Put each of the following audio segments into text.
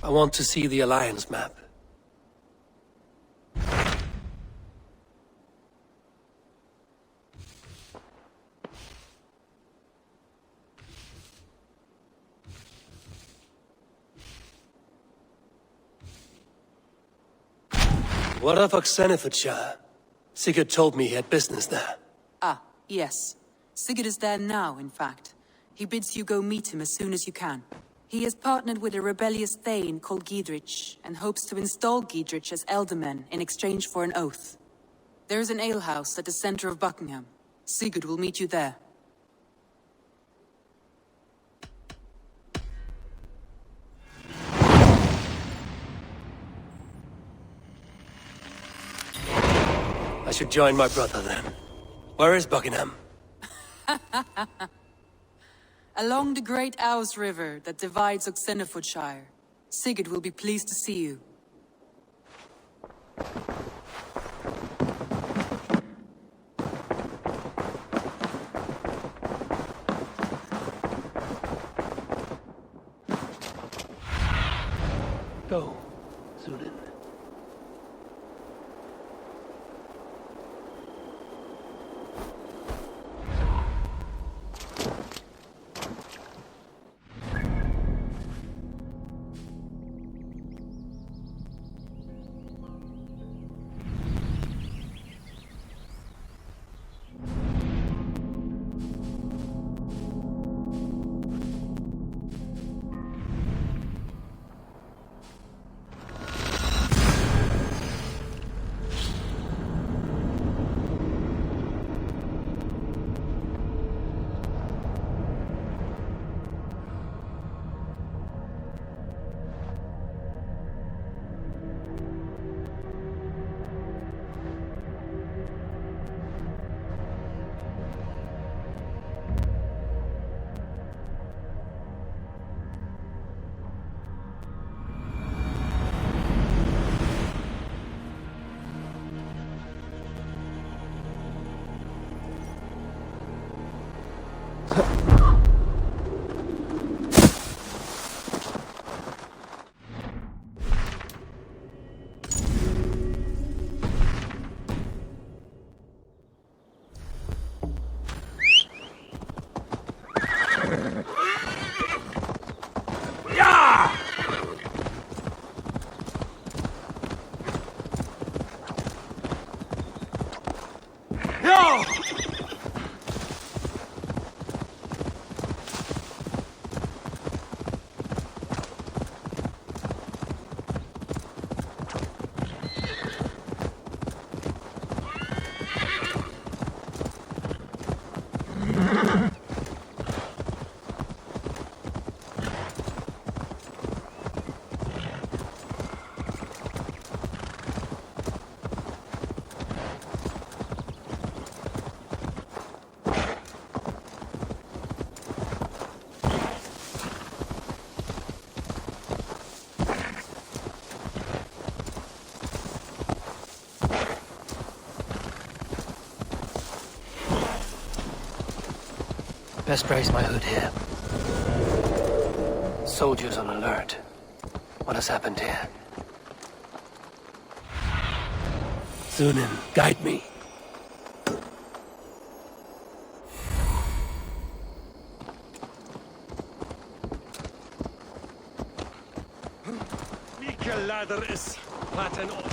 I want to see the Alliance map. What of Oxenifordshire? Sigurd told me he had business there. Ah, yes. Sigurd is there now, in fact. He bids you go meet him as soon as you can. He has partnered with a rebellious Thane called Giedrich, and hopes to install Giedrich as Elderman in exchange for an oath. There is an alehouse at the center of Buckingham. Sigurd will meet you there. I should join my brother then. Where is Buckingham? Along the great Ouse River that divides Oxenifordshire. Sigurd will be pleased to see you. Go, Zulin. Best raise my hood here. Soldiers on alert. What has happened here? Zunin, guide me. Mieke ladder is laten op.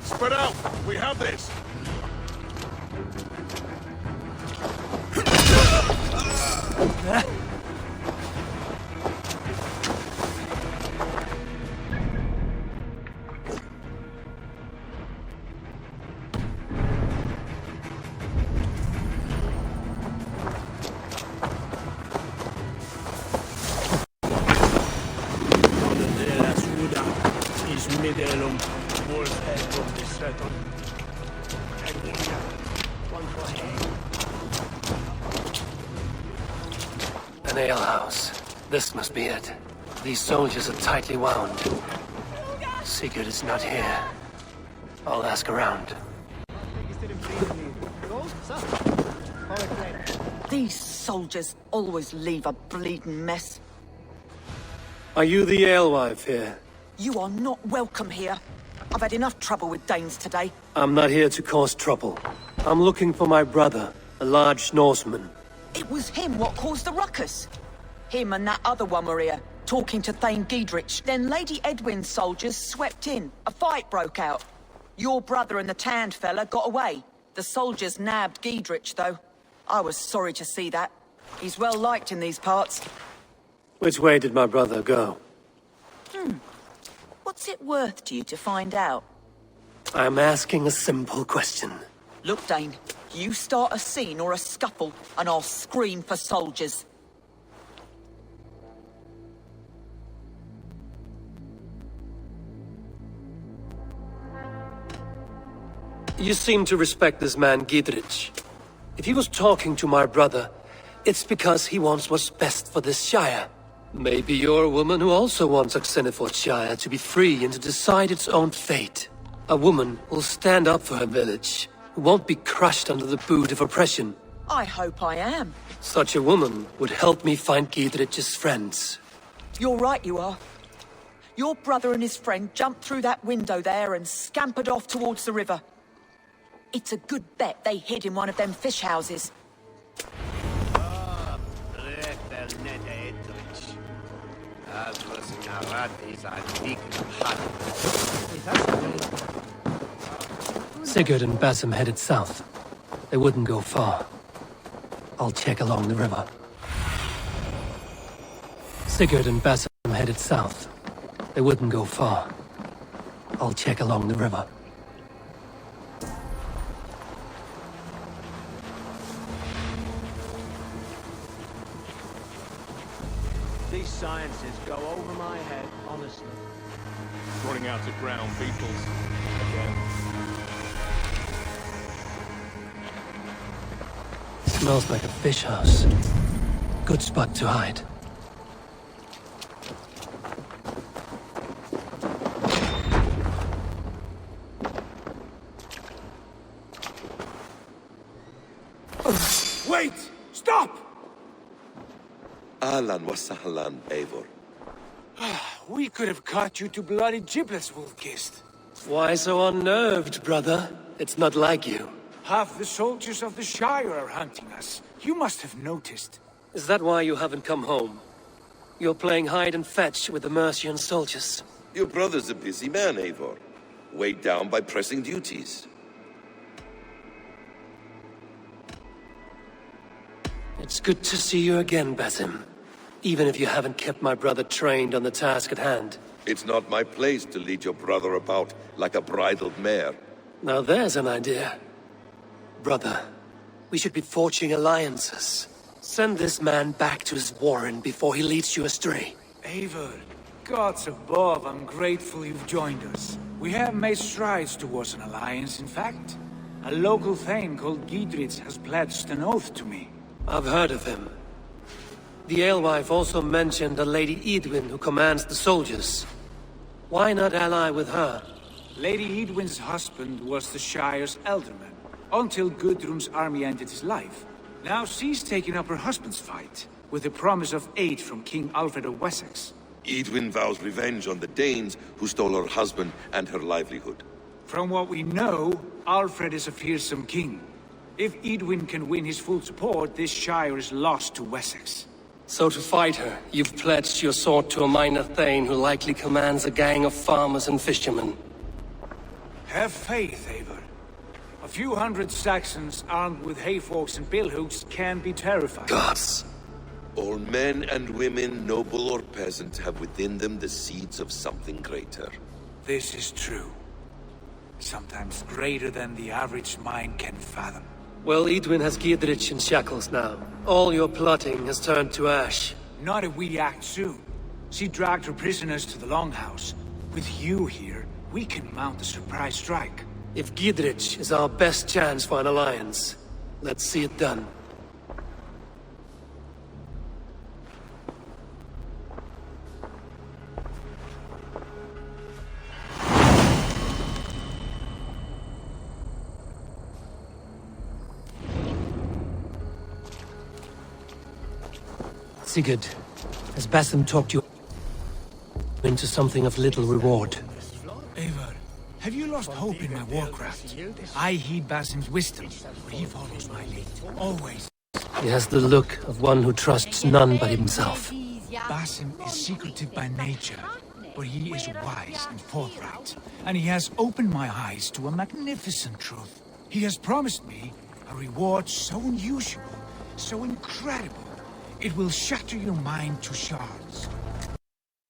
Spread out! We have this! Midelum, Wolf Edmund Setton. One for An alehouse. This must be it. These soldiers are tightly wound. Sigurd is not here. I'll ask around. These soldiers always leave a bleeding mess. Are you the alewife here? You are not welcome here. I've had enough trouble with Danes today. I'm not here to cause trouble. I'm looking for my brother, a large Norseman. It was him what caused the ruckus. Him and that other one were here, talking to Thane Giedrich. Then Lady Edwin's soldiers swept in. A fight broke out. Your brother and the tanned fella got away. The soldiers nabbed Giedrich, though. I was sorry to see that. He's well liked in these parts. Which way did my brother go? What's it worth to you to find out? I'm asking a simple question. Look, Dane, you start a scene or a scuffle, and I'll scream for soldiers. You seem to respect this man, Giedrich. If he was talking to my brother, it's because he wants what's best for this Shire. Maybe you're a woman who also wants Oxenford Shire to be free and to decide its own fate. A woman who'll stand up for her village, who won't be crushed under the boot of oppression. I hope I am. Such a woman would help me find Giedrich's friends. You're right, you are. Your brother and his friend jumped through that window there and scampered off towards the river. It's a good bet they hid in one of them fish houses. Sigurd and Basim headed south. They wouldn't go far. I'll check along the river. Sigurd and Basim headed south. They wouldn't go far. I'll check along the river. These sciences go over my head, honestly. Running out of ground beetles. Again. Smells like a fish house. Good spot to hide. Wait! Stop! Ahlan wa sahlan, Eivor. We could have cut you to bloody giblets, Wolf-Kissed. Why so unnerved, brother? It's not like you. Half the soldiers of the Shire are hunting us. You must have noticed. Is that why you haven't come home? You're playing hide and fetch with the Mercian soldiers. Your brother's a busy man, Eivor. Weighed down by pressing duties. It's good to see you again, Basim. Even if you haven't kept my brother trained on the task at hand. It's not my place to lead your brother about like a bridled mare. Now there's an idea. Brother, we should be forging alliances. Send this man back to his warren before he leads you astray. Eivor, gods above, I'm grateful you've joined us. We have made strides towards an alliance, in fact. A local thane called Giedrich has pledged an oath to me. I've heard of him. The alewife also mentioned a Lady Edwin who commands the soldiers. Why not ally with her? Lady Edwin's husband was the Shire's elderman, until Gudrun's army ended his life. Now she's taking up her husband's fight, with the promise of aid from King Alfred of Wessex. Edwin vows revenge on the Danes who stole her husband and her livelihood. From what we know, Alfred is a fearsome king. If Edwin can win his full support, this Shire is lost to Wessex. So to fight her, you've pledged your sword to a minor thane who likely commands a gang of farmers and fishermen. Have faith, Eivor. A few hundred Saxons armed with hayforks and billhooks can be terrifying. Gods. All men and women, noble or peasant, have within them the seeds of something greater. This is true. Sometimes greater than the average mind can fathom. Well, Edwin has Giedrich in shackles now. All your plotting has turned to ash. Not if we act soon. She dragged her prisoners to the Longhouse. With you here, we can mount a surprise strike. If Giedrich is our best chance for an alliance, let's see it done. Sigurd, has Basim talked you into something of little reward? Eivor, have you lost hope in my warcraft? I heed Basim's wisdom, but he follows my lead. Always. He has the look of one who trusts none but himself. Basim is secretive by nature, but he is wise and forthright. And he has opened my eyes to a magnificent truth. He has promised me a reward so unusual, so incredible, it will shatter your mind to shards.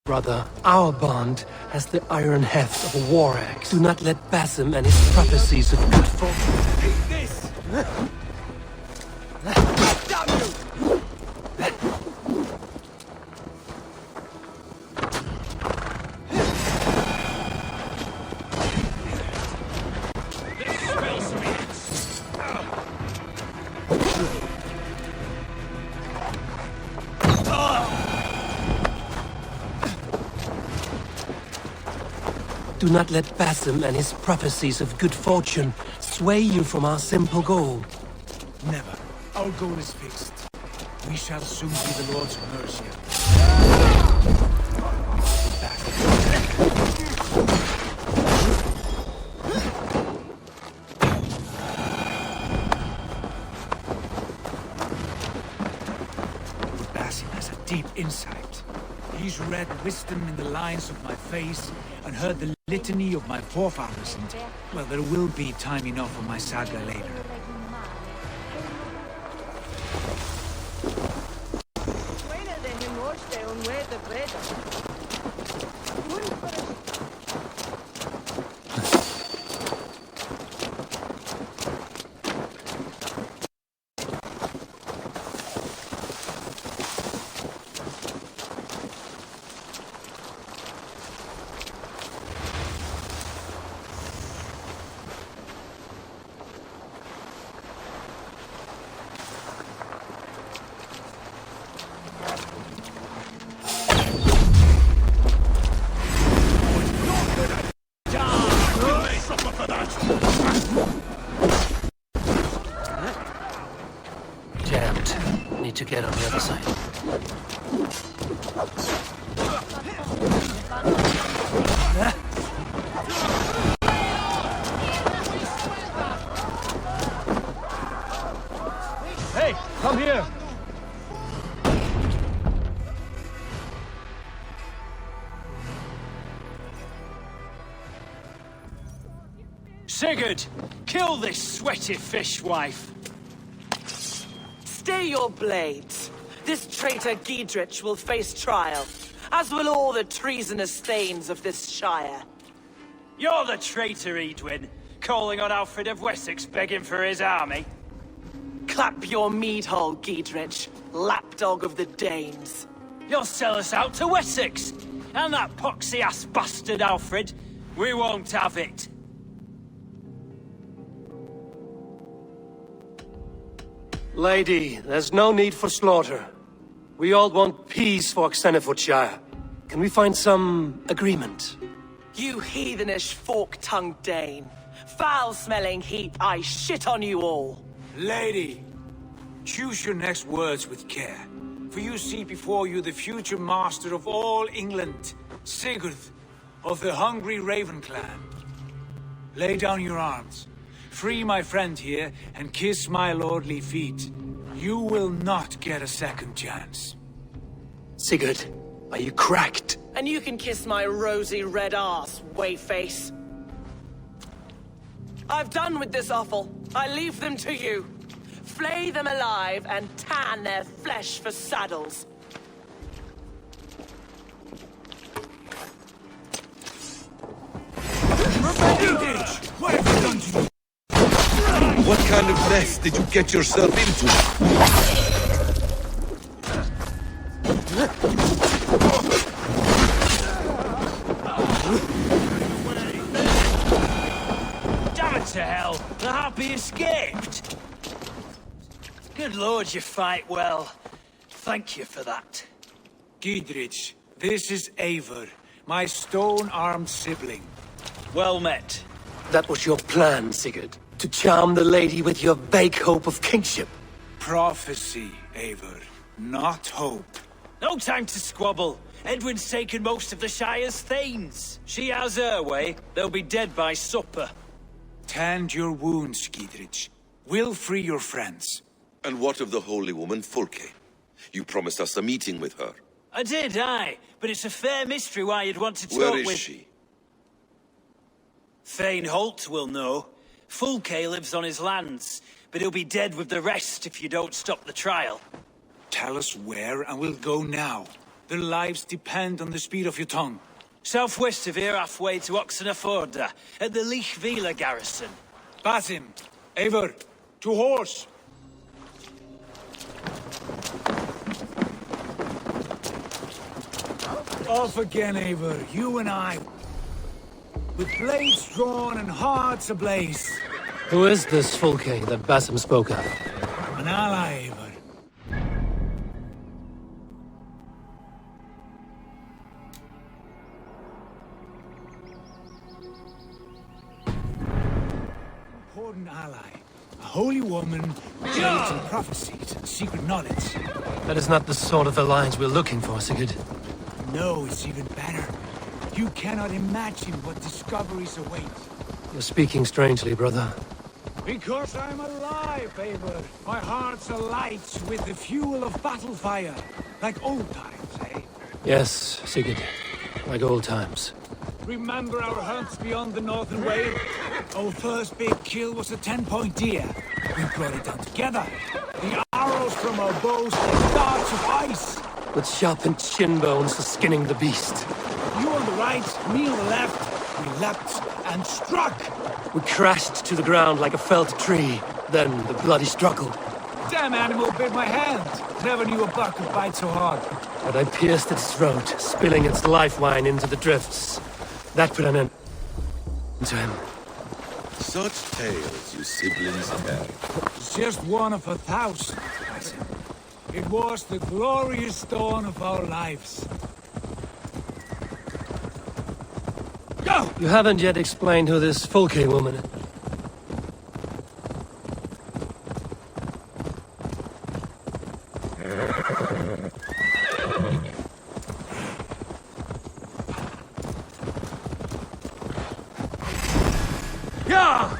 Brother, our bond has the iron heft of a war axe. Do not let Basim and his prophecies of good fortune... Take this! Damn you! Do not let Basim and his prophecies of good fortune sway you from our simple goal. Never. Our goal is fixed. We shall soon be the Lords of Mercia. Basim has a deep insight. He's read wisdom in the lines of my face and heard the litany of my forefathers, and, well, there will be time enough for my saga later. Jammed. Need to get on the other side. Hey, come here! Sigurd, kill this sweaty fishwife. Stay your blades. This traitor Giedrich will face trial, as will all the treasonous thanes of this shire. You're the traitor, Edwin, calling on Alfred of Wessex begging for his army. Clap your mead hole, Giedrich, lapdog of the Danes. You'll sell us out to Wessex, and that poxy-ass bastard Alfred. We won't have it. Lady, there's no need for slaughter. We all want peace for Xenofordshire. Can we find some agreement? You heathenish fork-tongued Dane. Foul-smelling heap, I shit on you all. Lady, choose your next words with care, for you see before you the future master of all England, Sigurd, of the hungry Raven clan. Lay down your arms, free my friend here, and kiss my lordly feet. You will not get a second chance. Sigurd, are you cracked? And you can kiss my rosy red arse, wayface. I've done with this offal. I leave them to you. Flay them alive and tan their flesh for saddles. What have you done to me? What kind of mess did you get yourself into? happy escaped? Good lord, you fight well. Thank you for that. Giedrich, this is Eivor, my stone-armed sibling. Well met. That was your plan, Sigurd. To charm the lady with your vague hope of kingship. Prophecy, Eivor, not hope. No time to squabble. Edwin's taken most of the Shire's thanes. She has her way. They'll be dead by supper. Tend your wounds, Giedrich. We'll free your friends. And what of the holy woman Fulke? You promised us a meeting with her. I did, aye. But it's a fair mystery why you'd want to talk Where with... is she? Thane Holt will know. Fulke lives on his lands, but he'll be dead with the rest if you don't stop the trial. Tell us where, and we'll go now. Their lives depend on the speed of your tongue. Southwest of here, halfway to Oxenaforda, at the Lichvila garrison. Basim, Eivor, to horse! Off again, Eivor, you and I. With blades drawn and hearts ablaze. Who is this Fulke that Basim spoke of? An ally, Eivor. Important ally. A holy woman, great in prophecies and secret knowledge. That is not the sort of alliance we're looking for, Sigurd. No, it's even better. You cannot imagine what discoveries await. You're speaking strangely, brother. Because I'm alive, Eivor. My heart's alight with the fuel of battle fire. Like old times, eh? Yes, Sigurd. Like old times. Remember our hunts beyond the Northern Way? Our first big kill was a 10-point deer. We brought it down together. The arrows from our bows like darts of ice. With sharpened shin bones for skinning the beast. You on the right, me on the left. We leapt and struck. We crashed to the ground like a felled tree. Then the bloody struggle. Damn animal bit my hand. Never knew a buck could bite so hard. But I pierced its throat, spilling its life wine into the drifts. That put an end to him. Such tales you siblings tell. It's just one of 1,000. It was the glorious dawn of our lives. Go! You haven't yet explained who this Fulke woman is. Yeah!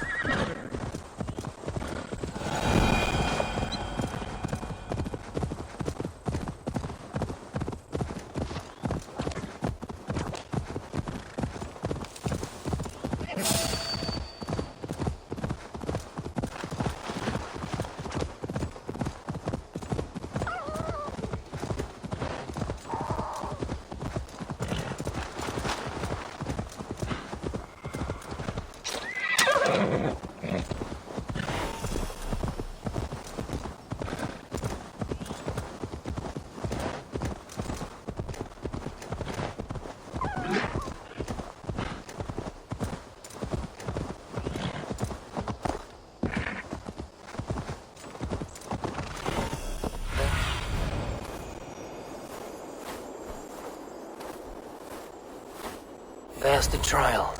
There's the trial.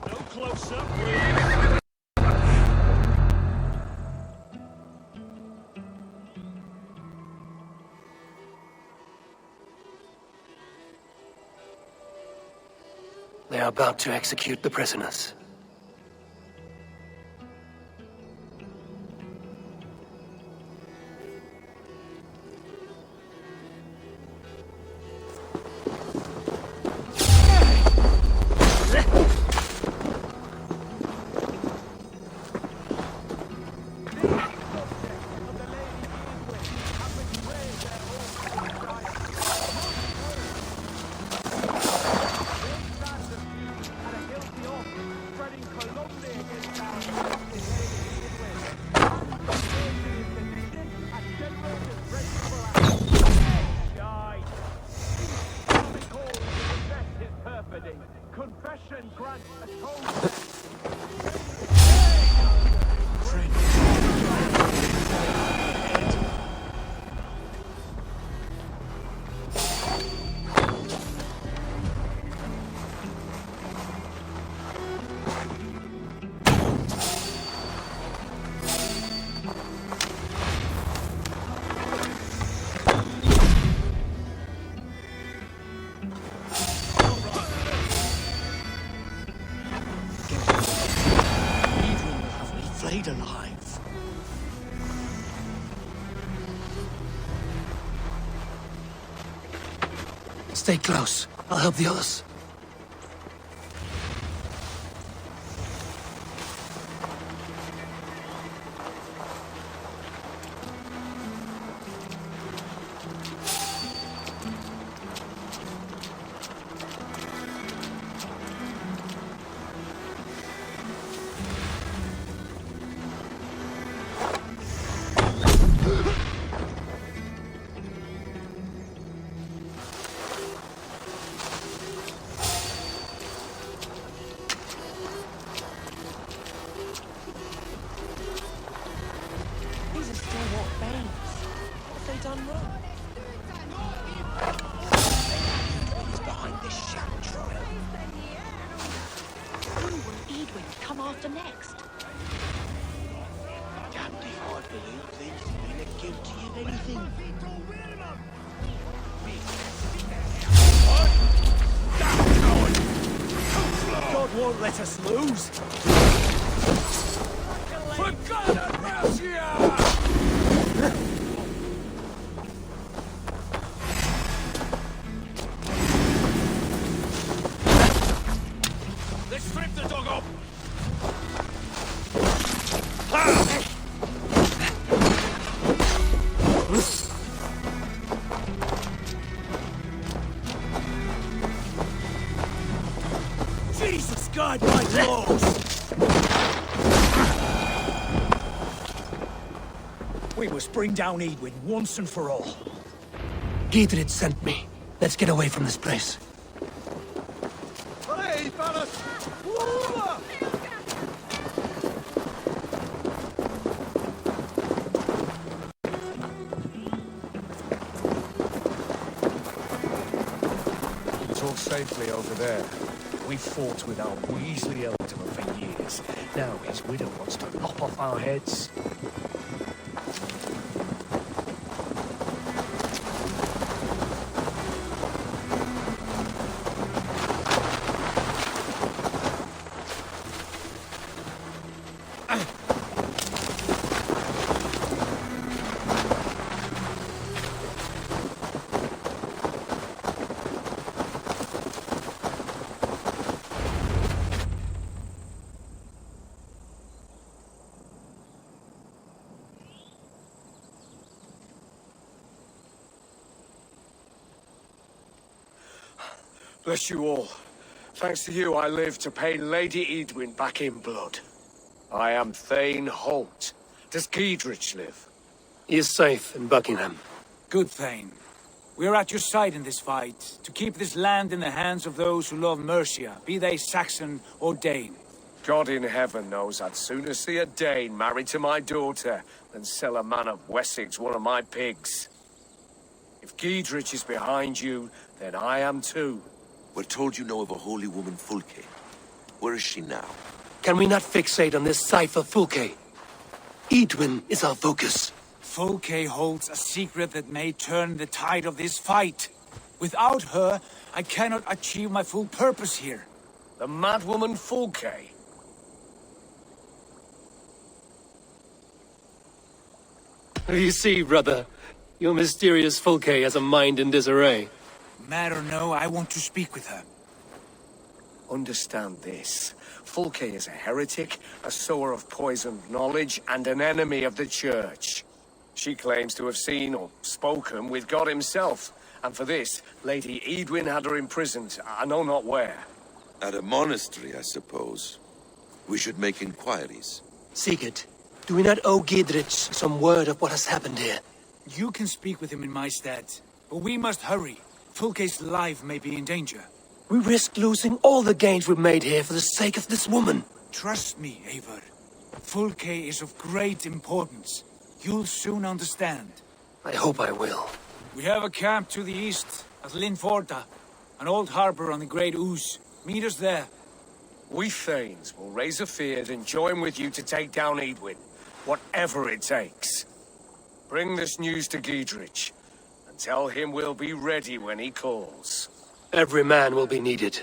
No closer, please. They are about to execute the prisoners. stayed alive. Stay close. I'll help the others. God won't let us lose. For God have mercy! Let's strip the dog off! Jesus, guide my claws! We must bring down Eidwin once and for all. Giedrich sent me. Let's get away from this place. Talk safely over there. We fought with our Weasley Elderman for years. Now his widow wants to lop off our heads. Bless you all. Thanks to you, I live to pay Lady Eidwin back in blood. I am Thane Holt. Does Giedrich live? He is safe in Buckingham. Good, Thane. We are at your side in this fight, to keep this land in the hands of those who love Mercia, be they Saxon or Dane. God in heaven knows I'd sooner see a Dane married to my daughter than sell a man of Wessex one of my pigs. If Giedrich is behind you, then I am too. We're told you know of a holy woman, Fulke. Where is she now? Can we not fixate on this cipher, Fulke? Eidwin is our focus. Fulke holds a secret that may turn the tide of this fight. Without her, I cannot achieve my full purpose here. The madwoman Fulke? You see, brother, your mysterious Fulke has a mind in disarray. Mad or no, I want to speak with her. Understand this. Fulke is a heretic, a sower of poisoned knowledge, and an enemy of the Church. She claims to have seen or spoken with God himself, and for this, Lady Eidwin had her imprisoned, I know not where. At a monastery, I suppose. We should make inquiries. Sigurd, do we not owe Giedrich some word of what has happened here? You can speak with him in my stead, but we must hurry. Fulke's life may be in danger. We risk losing all the gains we've made here for the sake of this woman. Trust me, Eivor. Fulke is of great importance. You'll soon understand. I hope I will. We have a camp to the east, at Linforda, an old harbor on the Great Ouse. Meet us there. We Thanes will raise a fear and join with you to take down Eidwin, whatever it takes. Bring this news to Giedrich, and tell him we'll be ready when he calls. Every man will be needed.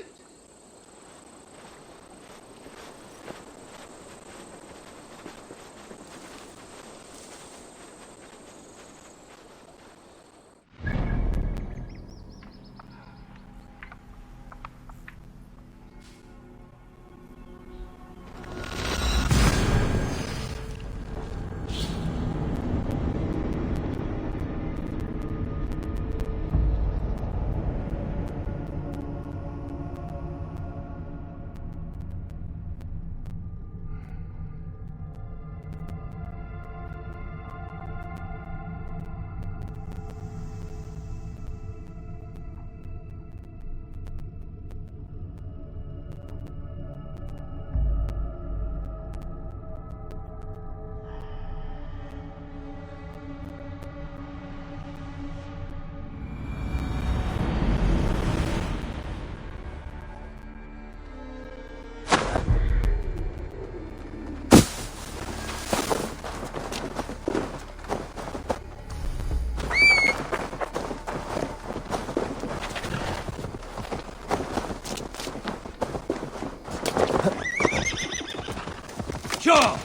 Sure!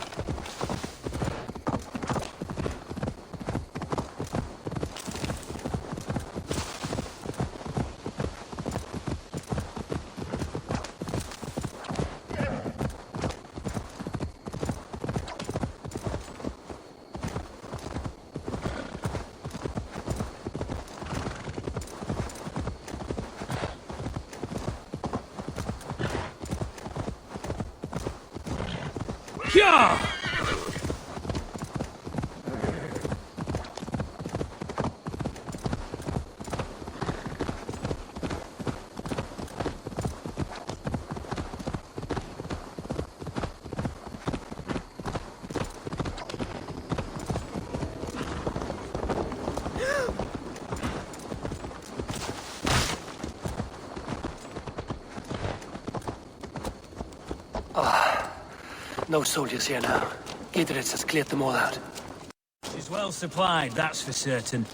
Yeah! No soldiers here now. Gidritz has cleared them all out. She's well supplied, that's for certain.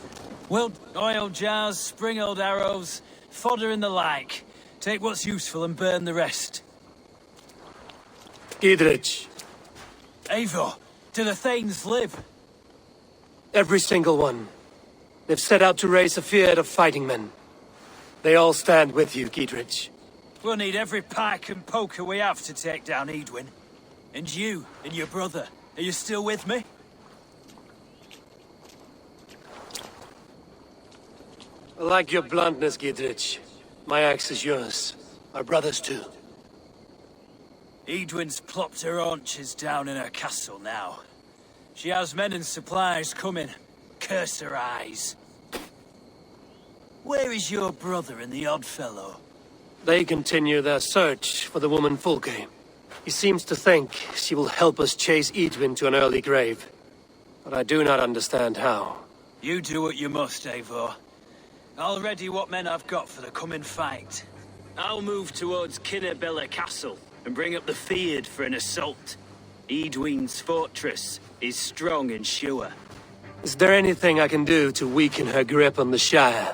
Wilt oil jars, spring-old arrows, fodder and the like. Take what's useful and burn the rest. Gidritz. Eivor, do the Thanes live? Every single one. They've set out to raise a fear of fighting men. They all stand with you, Gidritz. We'll need every pike and poker we have to take down Edwin. And you, and your brother, are you still with me? I like your bluntness, Gidritz. My axe is yours. Our brother's too. Edwin's plopped her haunches down in her castle now. She has men and supplies coming. Curse her eyes. Where is your brother and the odd fellow? They continue their search for the woman Fulke. He seems to think she will help us chase Edwin to an early grave. But I do not understand how. You do what you must, Eivor. I'll ready what men I've got for the coming fight. I'll move towards Kinnabella Castle and bring up the Fyrd for an assault. Edwin's fortress is strong and sure. Is there anything I can do to weaken her grip on the Shire?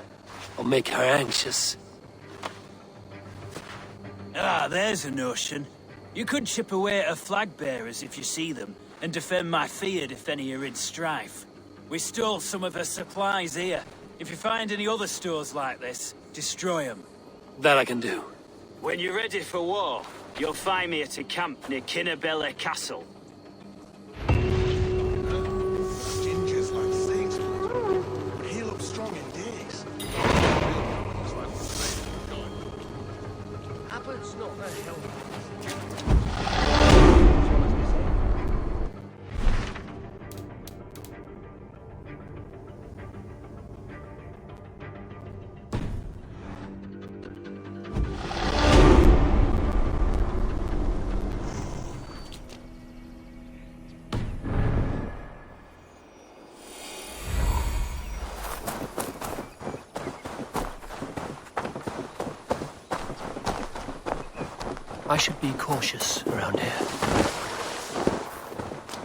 Or make her anxious? Ah, there's a notion. You could chip away at her flag bearers if you see them, and defend my Fyrd if any are in strife. We stole some of her supplies here. If you find any other stores like this, destroy them. That I can do. When you're ready for war, you'll find me at a camp near Kinnabella Castle. Gingers like things, but he looks strong in days. Abbott's not the hell. I should be cautious around here.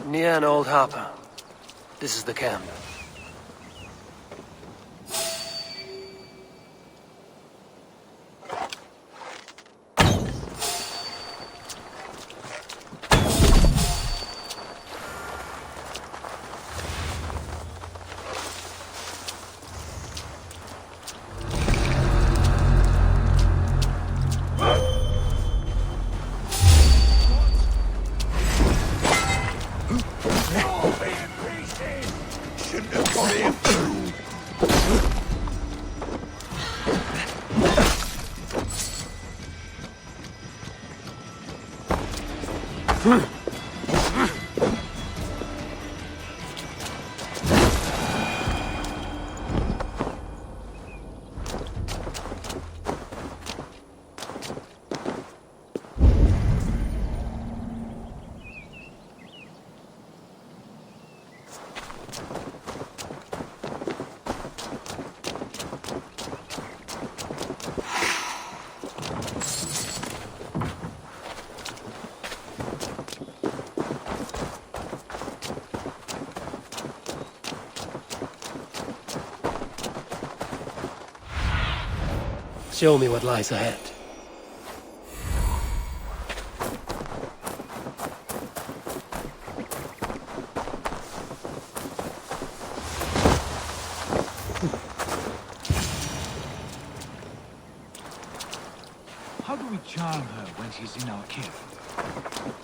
Near an old harbor. This is the camp. Show me what lies ahead. How do we charm her when she's in our care?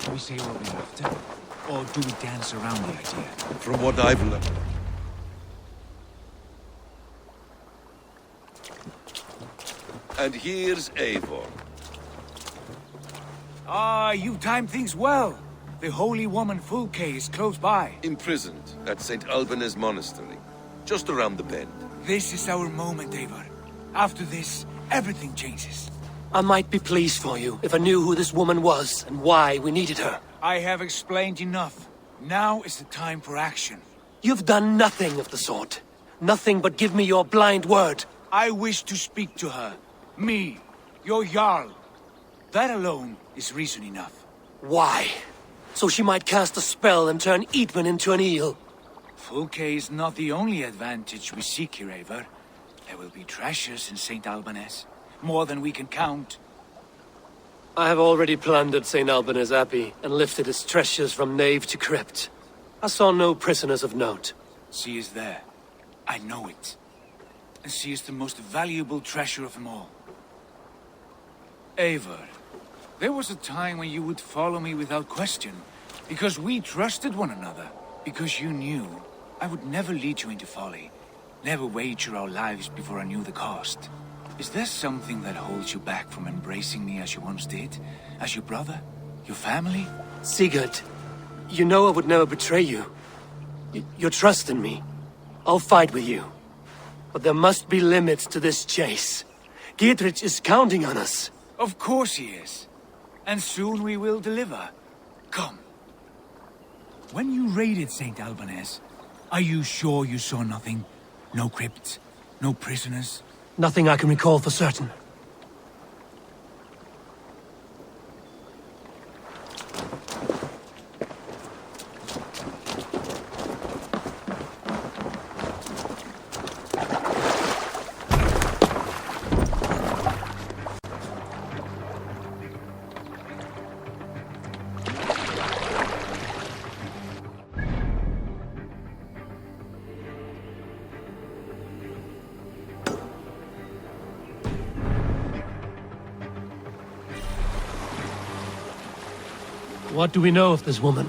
Do we say what we're after? Or do we dance around the idea? From what I've learned. And here's Eivor. Ah, you timed things well. The holy woman Fulke is close by. Imprisoned at St. Alban's Monastery, just around the bend. This is our moment, Eivor. After this, everything changes. I might be pleased for you if I knew who this woman was and why we needed her. I have explained enough. Now is the time for action. You've done nothing of the sort. Nothing but give me your blind word. I wish to speak to her. Me, your Jarl. That alone is reason enough. Why? So she might cast a spell and turn Eidman into an eel. Fulke is not the only advantage we seek here, Eivor. There will be treasures in St. Alban's. More than we can count. I have already plundered St. Alban's Abbey and lifted its treasures from nave to crypt. I saw no prisoners of note. She is there. I know it. And she is the most valuable treasure of them all. Eivor, there was a time when you would follow me without question, because we trusted one another, because you knew I would never lead you into folly, never wager our lives before I knew the cost. Is there something that holds you back from embracing me as you once did? As your brother? Your family? Sigurd, you know I would never betray you. Your trust in me. I'll fight with you. But there must be limits to this chase. Giedrich is counting on us. Of course he is. And soon we will deliver. Come. When you raided St. Alban's, are you sure you saw nothing? No crypt? No prisoners? Nothing I can recall for certain. What do we know of this woman?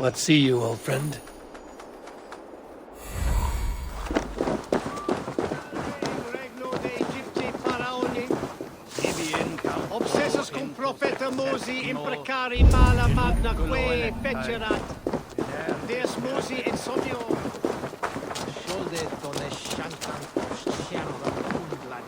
What see you, old friend? Obsessus cum profeta Mosi imprecari mala magna que fecerat. Deus Mosi insomnio. Solde tone shantan sherra undlad.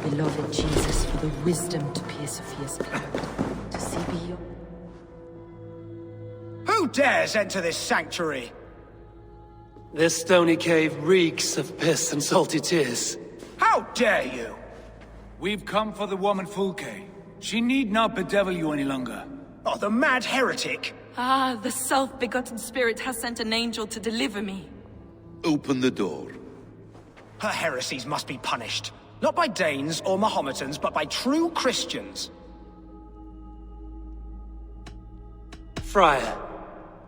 Beloved Jesus, for the wisdom to pierce Sophia's cloud, to see beyond. Who dares enter this sanctuary? This stony cave reeks of piss and salty tears. How dare you? We've come for the woman Fulke. She need not bedevil you any longer. Oh, the mad heretic! Ah, the self-begotten spirit has sent an angel to deliver me. Open the door. Her heresies must be punished. Not by Danes or Mahometans, but by true Christians. Friar,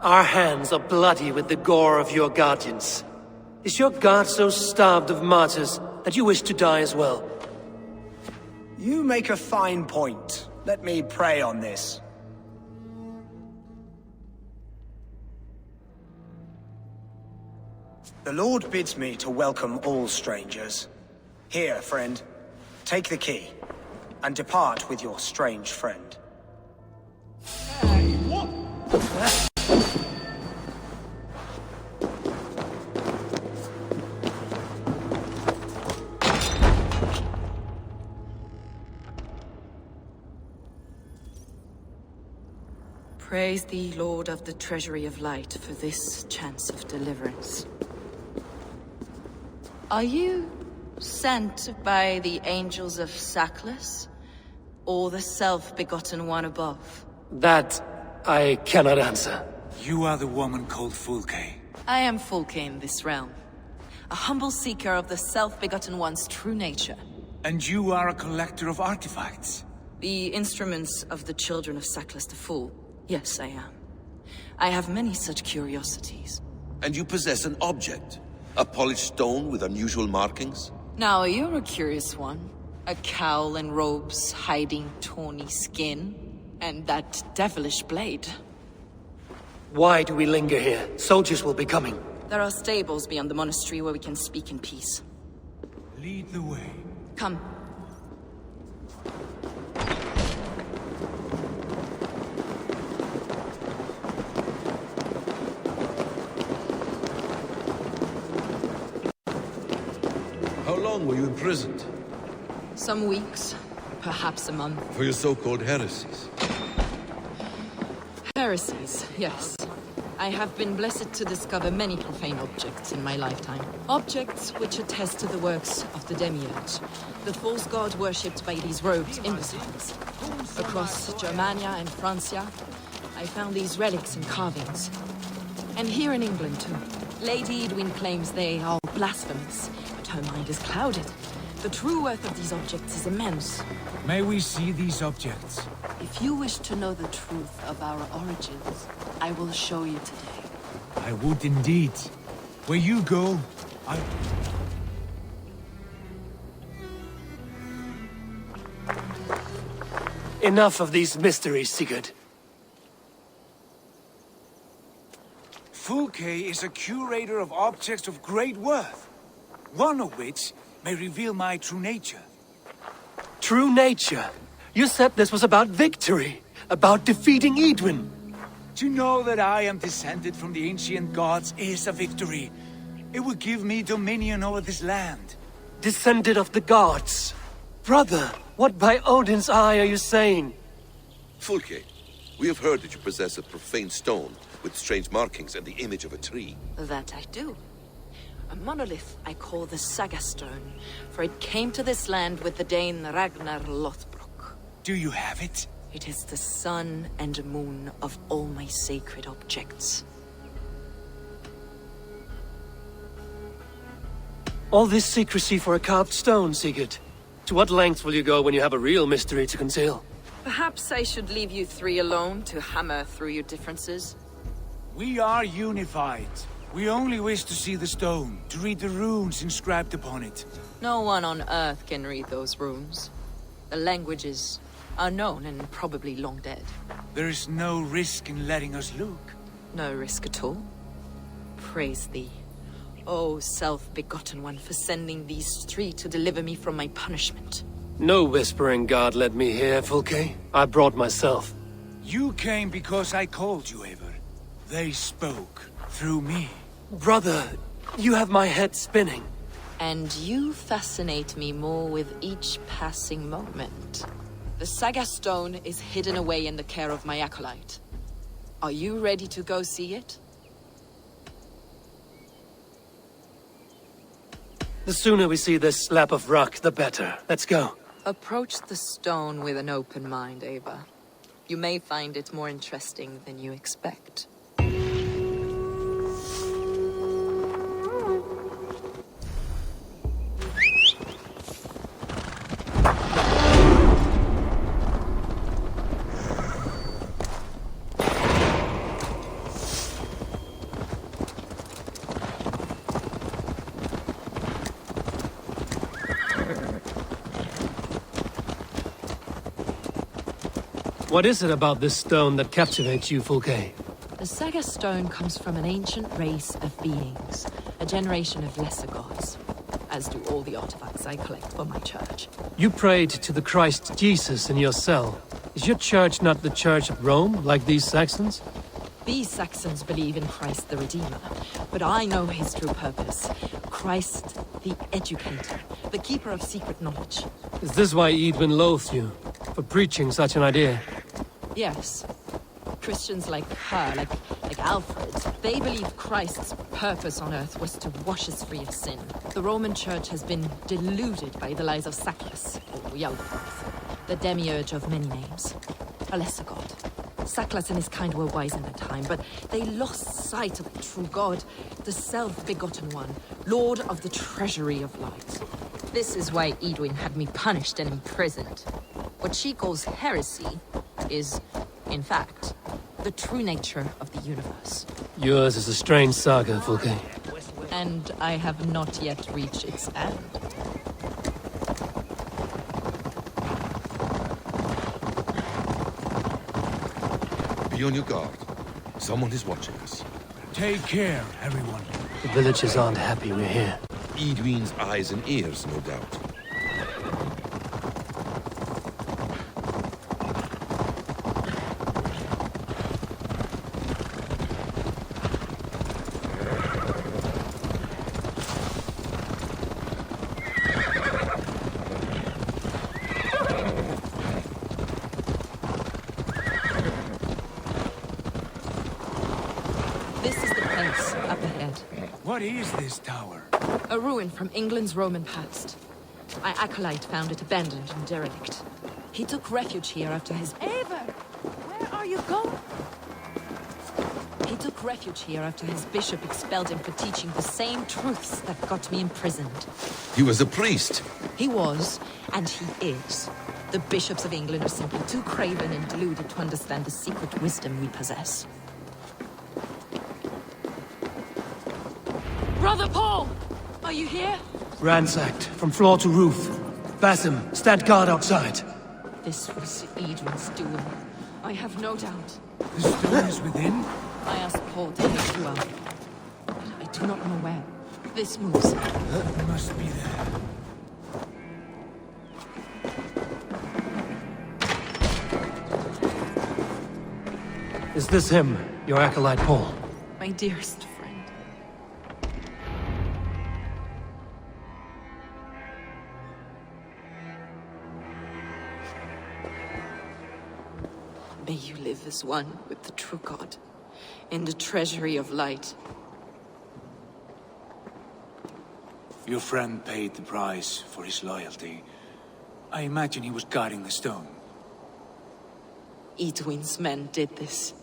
our hands are bloody with the gore of your guardians. Is your God so starved of martyrs that you wish to die as well? You make a fine point. Let me pray on this. The Lord bids me to welcome all strangers. Here, friend, take the key, and depart with your strange friend. Hey, what? Praise thee, Lord of the Treasury of Light, for this chance of deliverance. Are you sent by the angels of Sackless, or the self-begotten one above? That I cannot answer. You are the woman called Fulke. I am Fulke in this realm, a humble seeker of the self-begotten one's true nature. And you are a collector of artifacts? The instruments of the children of Sackless the Fool. Yes, I am. I have many such curiosities. And you possess an object? A polished stone with unusual markings? Now, you're a curious one. A cowl and robes hiding tawny skin, and that devilish blade. Why do we linger here? Soldiers will be coming. There are stables beyond the monastery where we can speak in peace. Lead the way. Come. How long were you imprisoned? Some weeks, perhaps a month. For your so-called heresies? Heresies, yes. I have been blessed to discover many profane objects in my lifetime. Objects which attest to the works of the Demiurge, the false god worshipped by these robed imbeciles. Across Germania and Francia, I found these relics and carvings. And here in England, too. Lady Edwin claims they are blasphemous, but her mind is clouded. The true worth of these objects is immense. May we see these objects? If you wish to know the truth of our origins, I will show you today. I would indeed. Where you go, I... Enough of these mysteries, Sigurd. Fulke is a curator of objects of great worth, one of which may reveal my true nature. True nature? You said this was about victory, about defeating Eadwin. To know that I am descended from the ancient gods is a victory. It will give me dominion over this land. Descended of the gods? Brother, what by Odin's eye are you saying? Fulke, we have heard that you possess a profane stone with strange markings and the image of a tree. That I do. A monolith I call the Saga Stone, for it came to this land with the Dane Ragnar Lothbrok. Do you have it? It is the sun and moon of all my sacred objects. All this secrecy for a carved stone, Sigurd. To what lengths will you go when you have a real mystery to conceal? Perhaps I should leave you three alone to hammer through your differences. We are unified. We only wish to see the stone, to read the runes inscribed upon it. No one on Earth can read those runes. The languages are known and probably long dead. There is no risk in letting us look. No risk at all. Praise thee, O self-begotten one, for sending these three to deliver me from my punishment. No whispering god led me here, Fulke. I brought myself. You came because I called you, Eivor. They spoke through me. Brother, you have my head spinning. And you fascinate me more with each passing moment. The Saga Stone is hidden away in the care of my acolyte. Are you ready to go see it? The sooner we see this slab of rock, the better. Let's go. Approach the stone with an open mind, Eivor. You may find it more interesting than you expect. What is it about this stone that captivates you, Fulke? The Saga Stone comes from an ancient race of beings, a generation of lesser gods, as do all the artifacts I collect for my church. You prayed to the Christ Jesus in your cell. Is your church not the Church of Rome, like these Saxons? These Saxons believe in Christ the Redeemer, but I know his true purpose. Christ the Educator, the keeper of secret knowledge. Is this why Eadwin loathed you? For preaching such an idea? Yes. Christians like her, like Alfred, they believe Christ's purpose on earth was to wash us free of sin. The Roman Church has been deluded by the lies of Saklas, or Yaldabaoth, the demiurge of many names. A lesser god. Saklas and his kind were wise in their time, but they lost sight of the true God, the self-begotten one, Lord of the treasury of light. This is why Eadwin had me punished and imprisoned. What she calls heresy is, in fact, the true nature of the universe. Yours is a strange saga, Fulke. And I have not yet reached its end. Be on your guard. Someone is watching us. Take care, everyone. The villagers aren't happy we're here. Eadwin's eyes and ears, no doubt. This is the place up ahead. What is this tower? A ruin from England's Roman past. My acolyte found it abandoned and derelict. He took refuge here after his... Eivor! Where are you going? He took refuge here after his bishop expelled him for teaching the same truths that got me imprisoned. He was a priest. He was, and he is. The bishops of England are simply too craven and deluded to understand the secret wisdom we possess. Brother Paul! Are you here? Ransacked, from floor to roof. Basim, stand guard outside. This was Eidrin's doing. I have no doubt. The stone is within? I asked Paul to take you out. But I do not know where. This moves. It must be there. Is this him, your acolyte Paul? My dearest friend. May you live as one with the true God, in the treasury of light. Your friend paid the price for his loyalty. I imagine he was guarding the stone. Eidwin's men did this.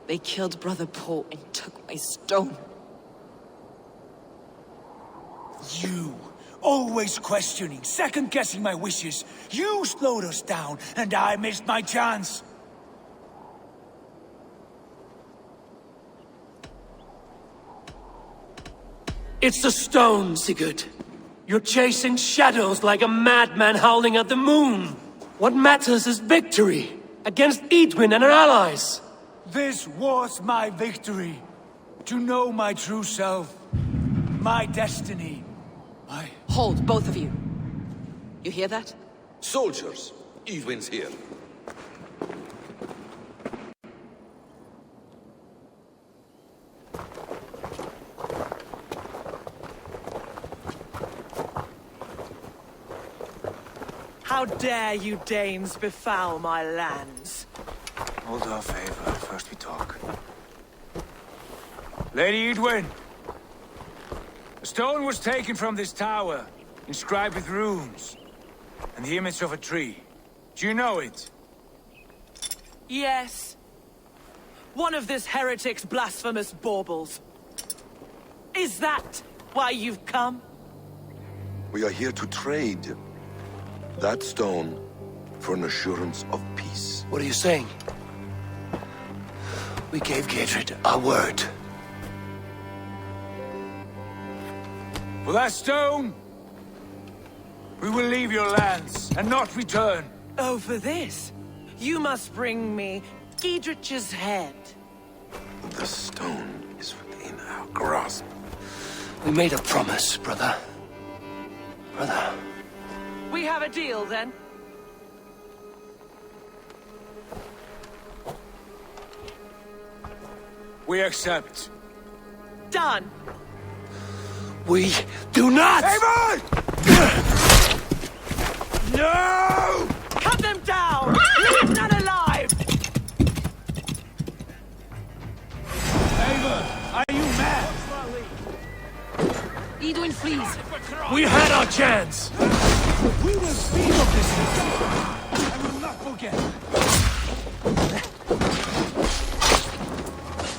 They killed Brother Paul and took my stone. You! Always questioning, second-guessing my wishes. You slowed us down, and I missed my chance. It's the stone, Sigurd. You're chasing shadows like a madman howling at the moon. What matters is victory against Eidwin and her allies. This was my victory. To know my true self. My destiny. Hold, both of you. You hear that? Soldiers, Eidwin's here. How dare you Danes befoul my lands? Hold off, Eivor. First we talk. Lady Eidwin! A stone was taken from this tower, inscribed with runes, and the image of a tree. Do you know it? Yes. One of this heretic's blasphemous baubles. Is that why you've come? We are here to trade that stone for an assurance of peace. What are you saying? We gave Gatred our word. For that stone, we will leave your lands and not return. Oh, for this? You must bring me Giedrich's head. The stone is within our grasp. We made a promise, brother. Brother. We have a deal, then? We accept. Done. We do not! Eivor! No! Cut them down! Leave none alive! Eivor, are you mad? Eidwin, please. We had our chance! We will speak of this later. I will not forget.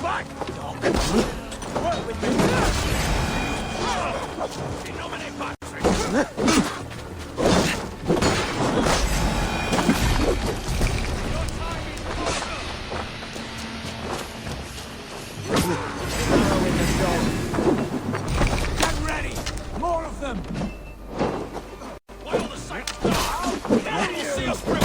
Back! Work with me! Denominate Patrick! Get ready! More of them! While the sights die, they will see us prevail!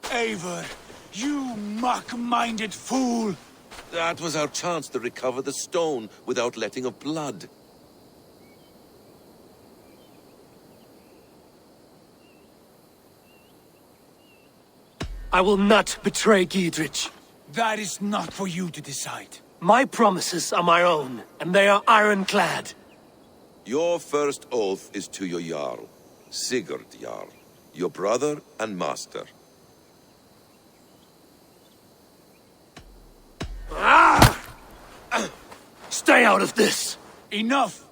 Eivor, you mock-minded fool! That was our chance to recover the stone without letting of blood. I will not betray Giedrich. That is not for you to decide. My promises are my own, and they are ironclad. Your first oath is to your Jarl, Sigurd Jarl, your brother and master. Stay out of this! Enough!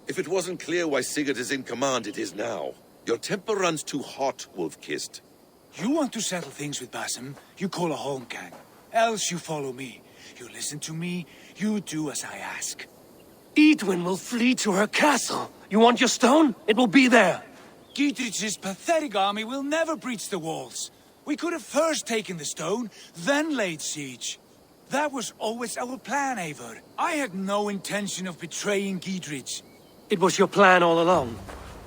If it wasn't clear why Sigurd is in command, it is now. Your temper runs too hot, Wolf-Kissed. You want to settle things with Basim, you call a Holmgang. Else you follow me. You listen to me, you do as I ask. Eidwin will flee to her castle. You want your stone? It will be there. Giedrich's pathetic army will never breach the walls. We could have first taken the stone, then laid siege. That was always our plan, Eivor. I had no intention of betraying Giedrich. It was your plan all along.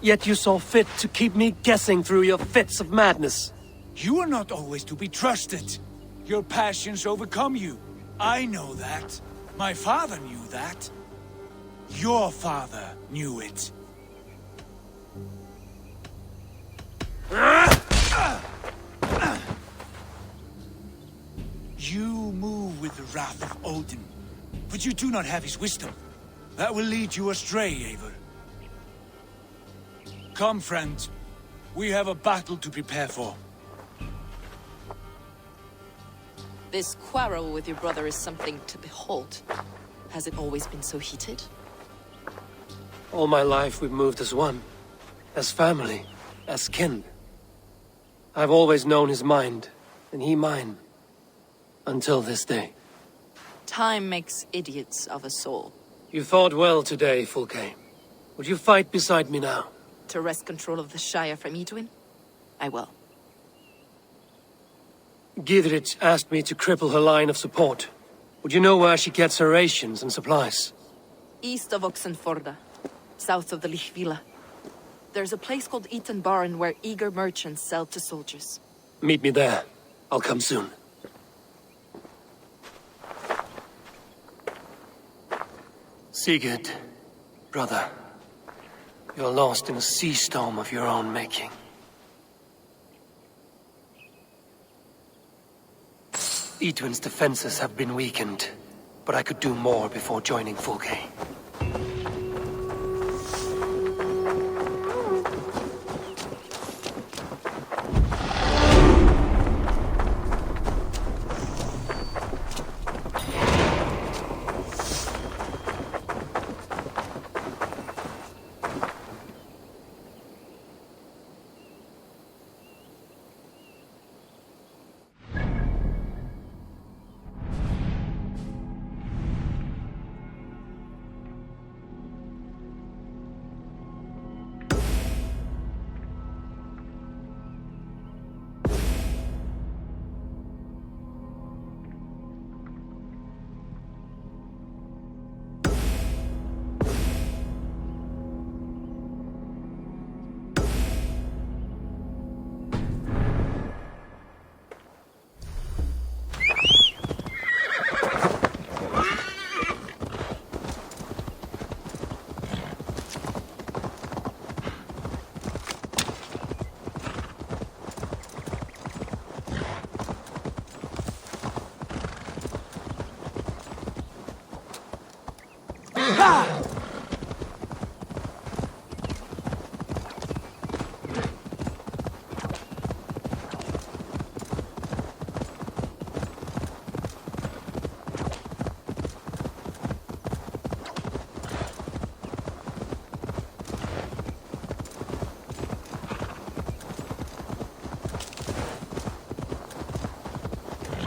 Yet you saw fit to keep me guessing through your fits of madness. You are not always to be trusted. Your passions overcome you. I know that. My father knew that. Your father knew it. You move with the wrath of Odin, but you do not have his wisdom. That will lead you astray, Eivor. Come, friend. We have a battle to prepare for. This quarrel with your brother is something to behold. Has it always been so heated? All my life we've moved as one. As family. As kin. I've always known his mind, and he mine. Until this day. Time makes idiots of us all. You fought well today, Fulke. Would you fight beside me now? To wrest control of the Shire from Eidwin? I will. Giedrich asked me to cripple her line of support. Would you know where she gets her rations and supplies? East of Oxenforda, south of the Lichvila. There's a place called Eaton Barn where eager merchants sell to soldiers. Meet me there. I'll come soon. Sigurd, brother, you're lost in a sea storm of your own making. Eidwin's defenses have been weakened, but I could do more before joining Fulke.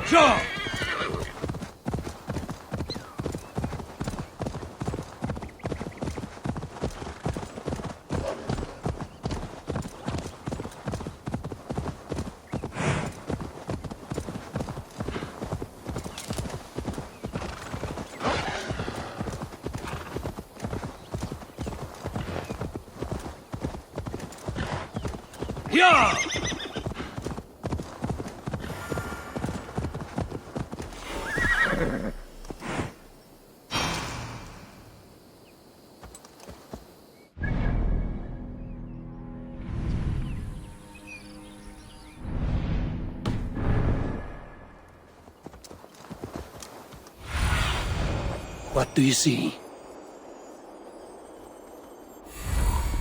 Go! Yeah! What do you see?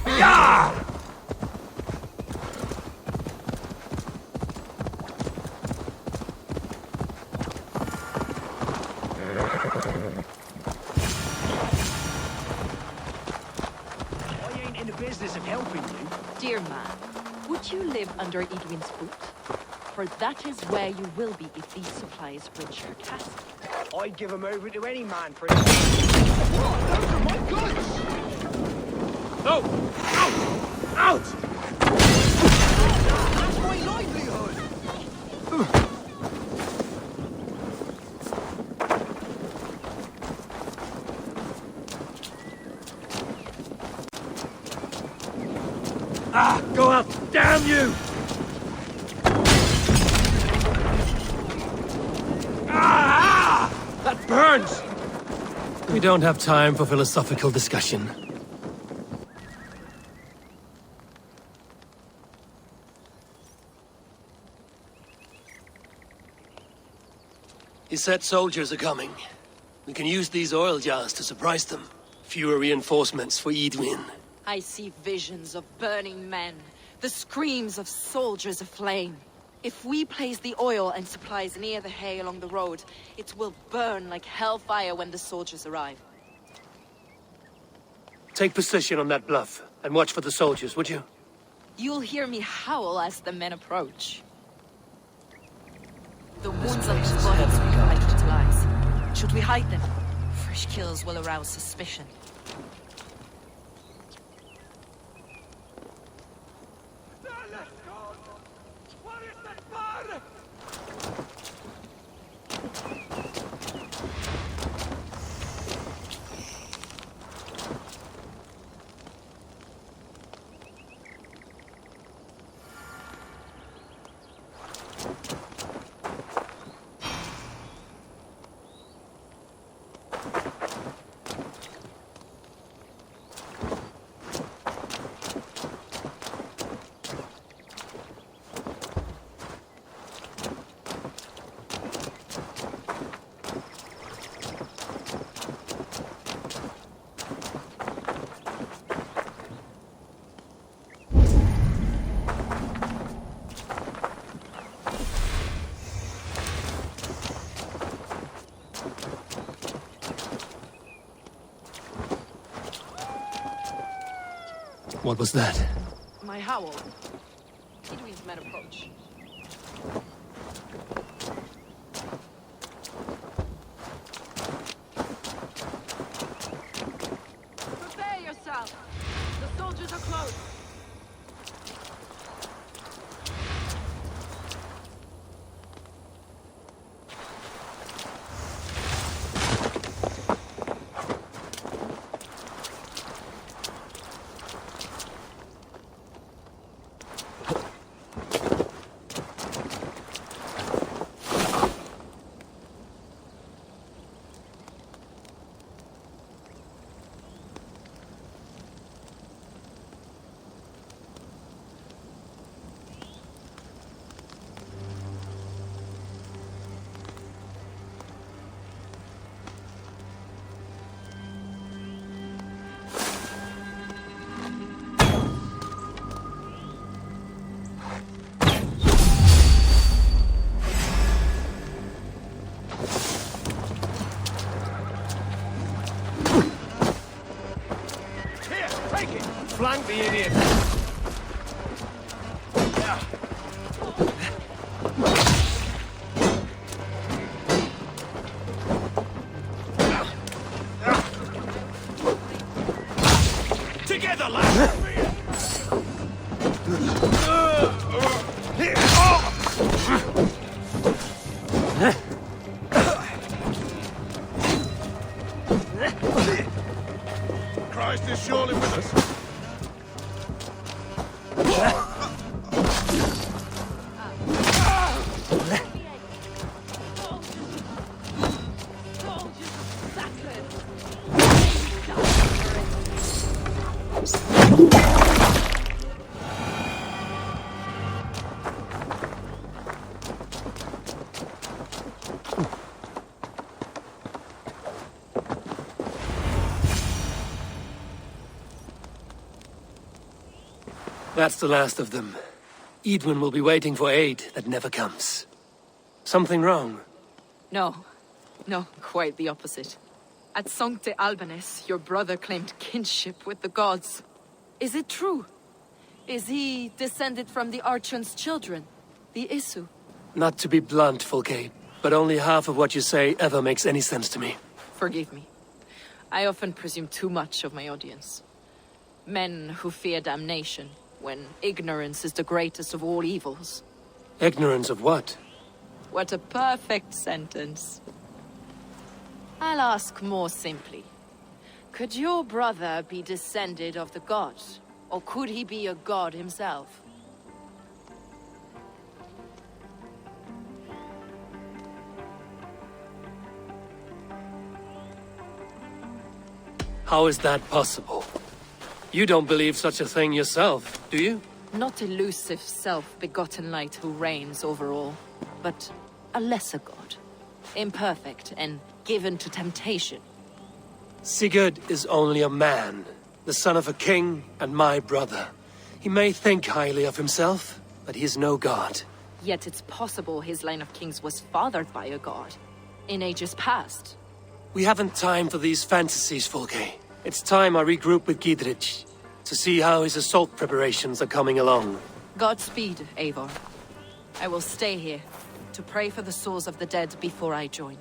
Yeah! I ain't in the business of helping you. Dear man, would you live under Edwin's boot? For that is where you will be if these supplies reach your castle. I'd give them over to any man for Those are my guns! No! Out! Out! That's my livelihood! Ah! Go up! Damn you! Ah! That burns! We don't have time for philosophical discussion. He said soldiers are coming. We can use these oil jars to surprise them. Fewer reinforcements for Edwin. I see visions of burning men, the screams of soldiers aflame. If we place the oil and supplies near the hay along the road, it will burn like hellfire when the soldiers arrive. Take position on that bluff, and watch for the soldiers, would you? You'll hear me howl as the men approach. The wounds on his bodies we might utilize. Should we hide them? Fresh kills will arouse suspicion. What was that? My howl. Edwin's men approach. Prepare yourself. The soldiers are close. Flank the idiot! Together, lads! Christ is surely with us. That's the last of them. Edwin will be waiting for aid that never comes. Something wrong? No. No, quite the opposite. At Sancte Albanus, your brother claimed kinship with the gods. Is it true? Is he descended from the Archon's children, the Isu? Not to be blunt, Fulke, but only half of what you say ever makes any sense to me. Forgive me. I often presume too much of my audience. Men who fear damnation, when ignorance is the greatest of all evils. Ignorance of what? What a perfect sentence. I'll ask more simply. Could your brother be descended of the gods? Or could he be a god himself? How is that possible? You don't believe such a thing yourself, do you? Not elusive self-begotten light who reigns over all, but a lesser god. Imperfect and given to temptation. Sigurd is only a man, the son of a king and my brother. He may think highly of himself, but he is no god. Yet it's possible his line of kings was fathered by a god, in ages past. We haven't time for these fantasies, Fulke. It's time I regroup with Gidrich, to see how his assault preparations are coming along. Godspeed, Eivor. I will stay here, to pray for the souls of the dead before I join you.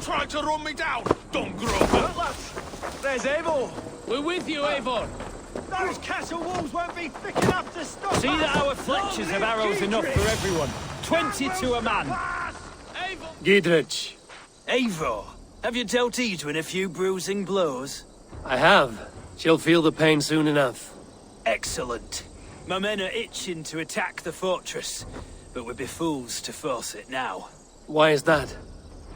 Trying to run me down! Don't grow up! There's Eivor! We're with you, Eivor! Those castle walls won't be thick enough to stop us! See that our fletchers have arrows enough for everyone. 20 to a man. Gidrich. Eivor, have you dealt Edwin a few bruising blows? I have. She'll feel the pain soon enough. Excellent. My men are itching to attack the fortress, but we'd be fools to force it now. Why is that?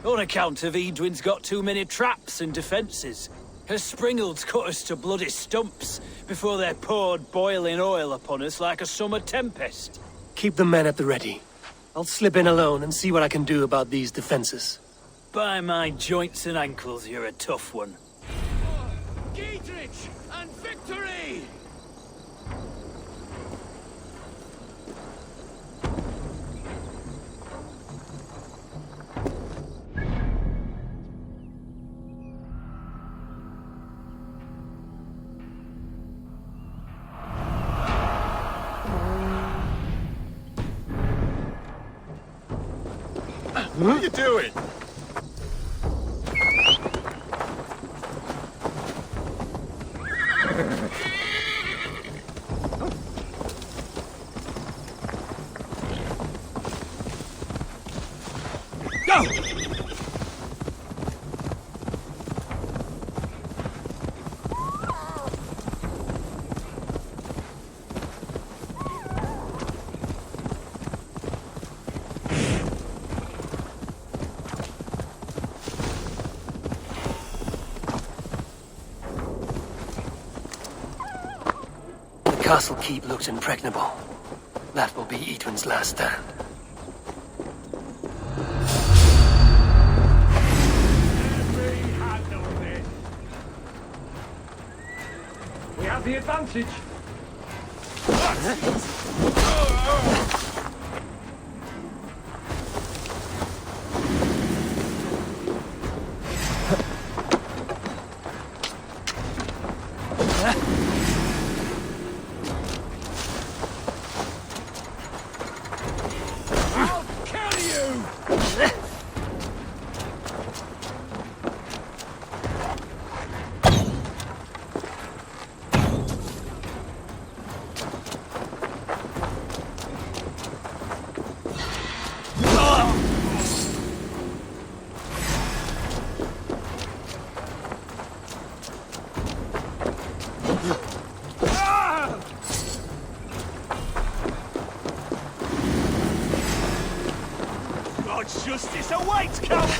On account of Edwin's got too many traps and defences. Her springalds cut us to bloody stumps before they poured boiling oil upon us like a summer tempest. Keep the men at the ready. I'll slip in alone and see what I can do about these defences. By my joints and ankles, you're a tough one. Gidrich and victory! What are you doing? Go! The castle keep looks impregnable. That will be Edwin's last stand. We have the advantage. Your justice awaits, Count!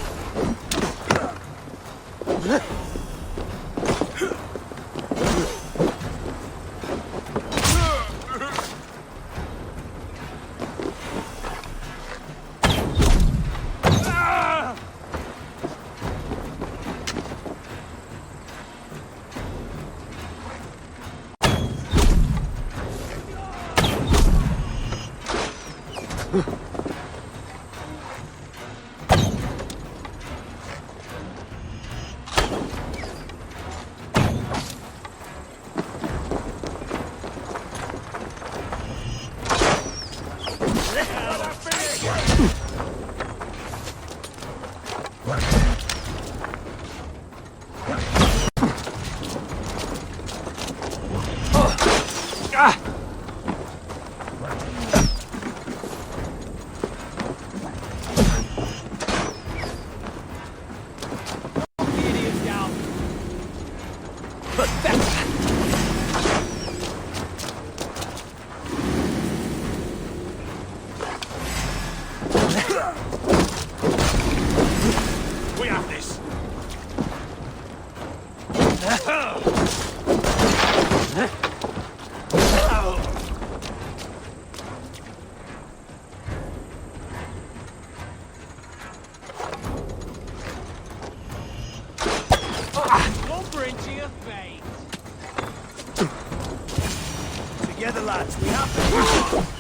We have this. Lumber into your face. Together, lads, we have this.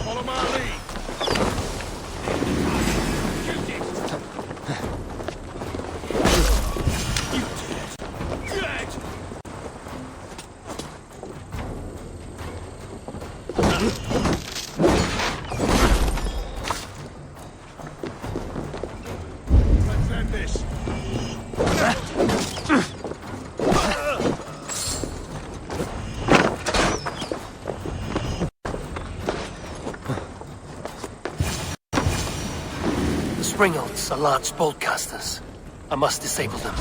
Follow my lead. Let's end this. The Springolds are large boltcasters. I must disable them.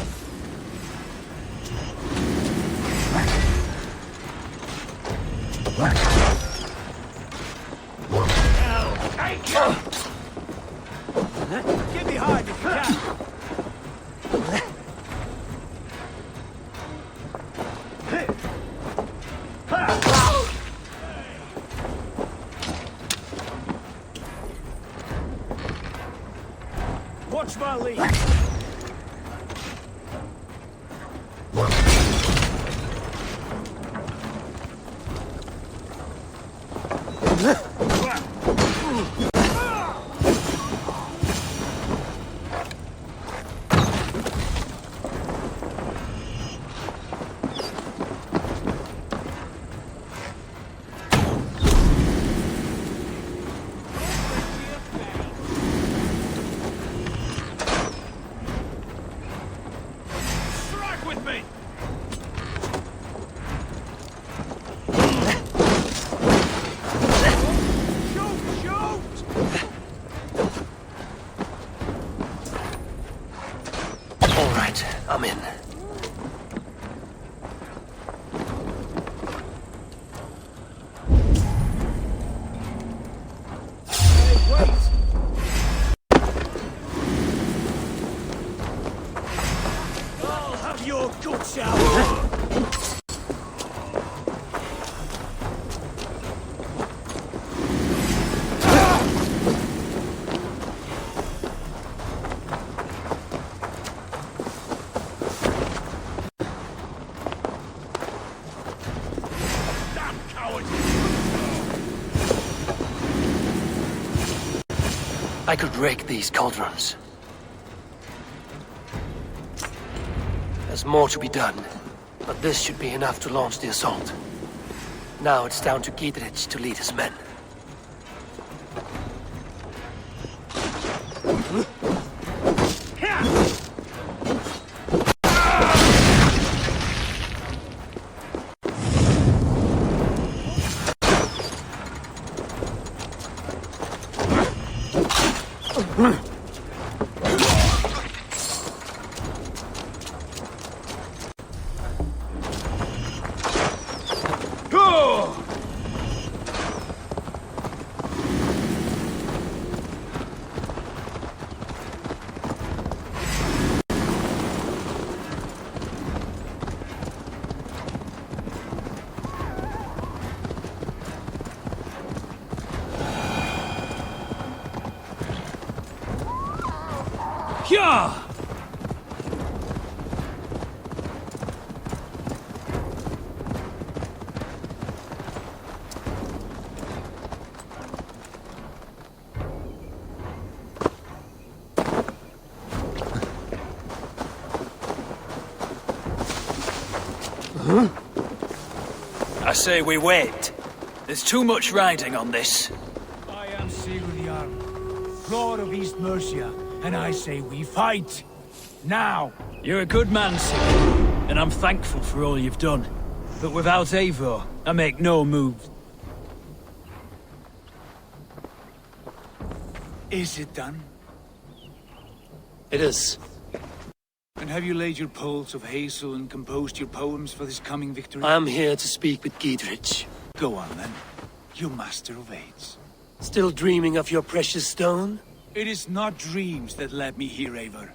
Get behind if you can. Watch my lead. Strike with me. All right, I'm in. I'll have your guts out. Damn coward. I could rake these cauldrons. There's more to be done, but this should be enough to launch the assault. Now it's down to Giedrich to lead his men. Yeah! I say we wait. There's too much riding on this. I am Sigurd, Lord of East Mercia, and I say we fight. Now! You're a good man, Sigurd, and I'm thankful for all you've done. But without Eivor, I make no move. Is it done? It is. And have you laid your poles of hazel and composed your poems for this coming victory? I am here to speak with Giedrich. Go on, then. You master of aids. Still dreaming of your precious stone? It is not dreams that led me here, Eivor.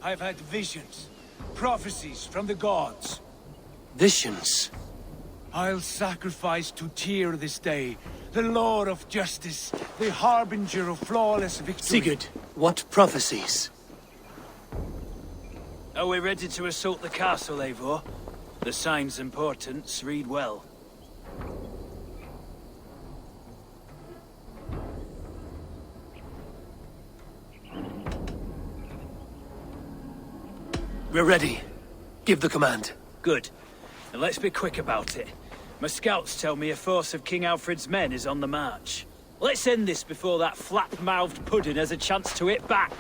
I've had visions, prophecies from the gods. Visions? I'll sacrifice to Tyr this day, the Lord of Justice, the harbinger of flawless victory. Sigurd, what prophecies? Are we ready to assault the castle, Eivor? The signs and portents read well. We're ready. Give the command. Good. And let's be quick about it. My scouts tell me a force of King Alfred's men is on the march. Let's end this before that flap-mouthed pudding has a chance to hit back.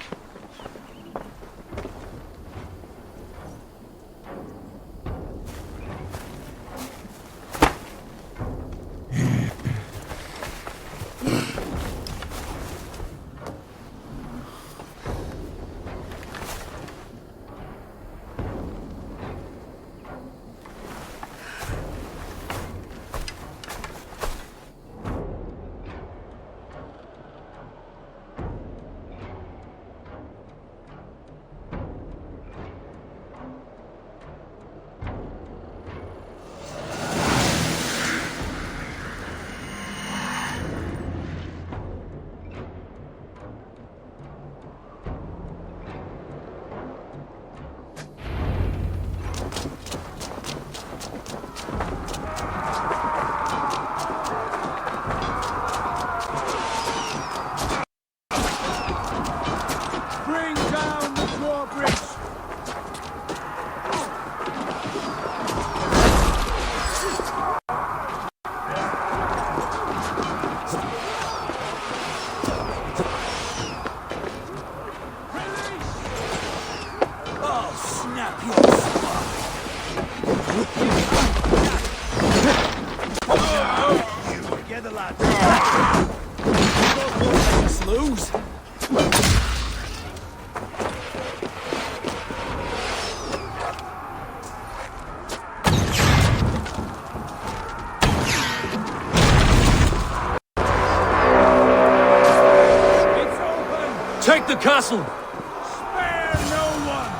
Take the castle! Spare no one!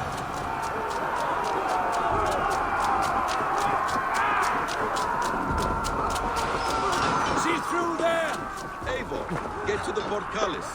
See through there! Eivor, get to the portcullis.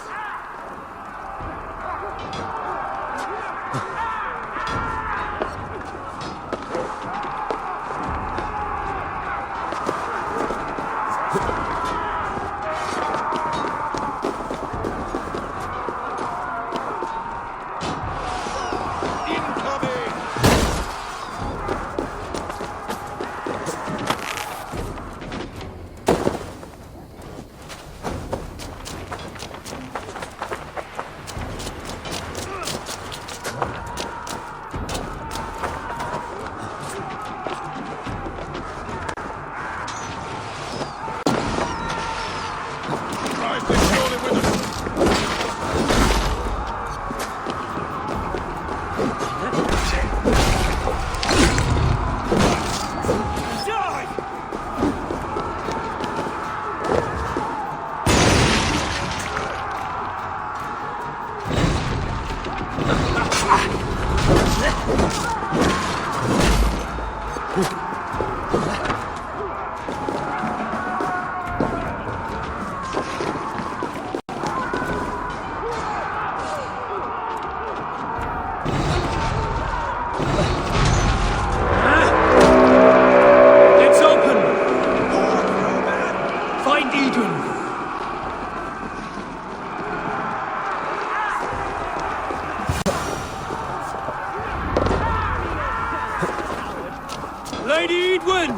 Lady Eidwin!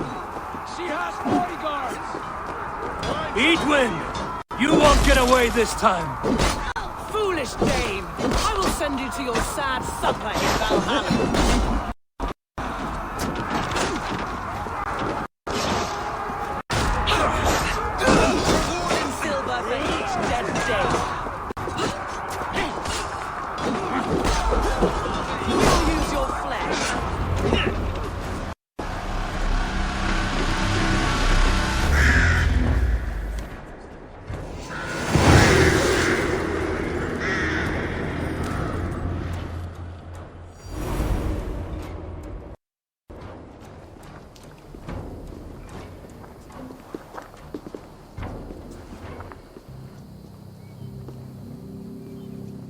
She has bodyguards! Eidwin! You won't get away this time! Foolish dame! I will send you to your sad supper in Valhalla! Silver for each dead day! You will use your flesh!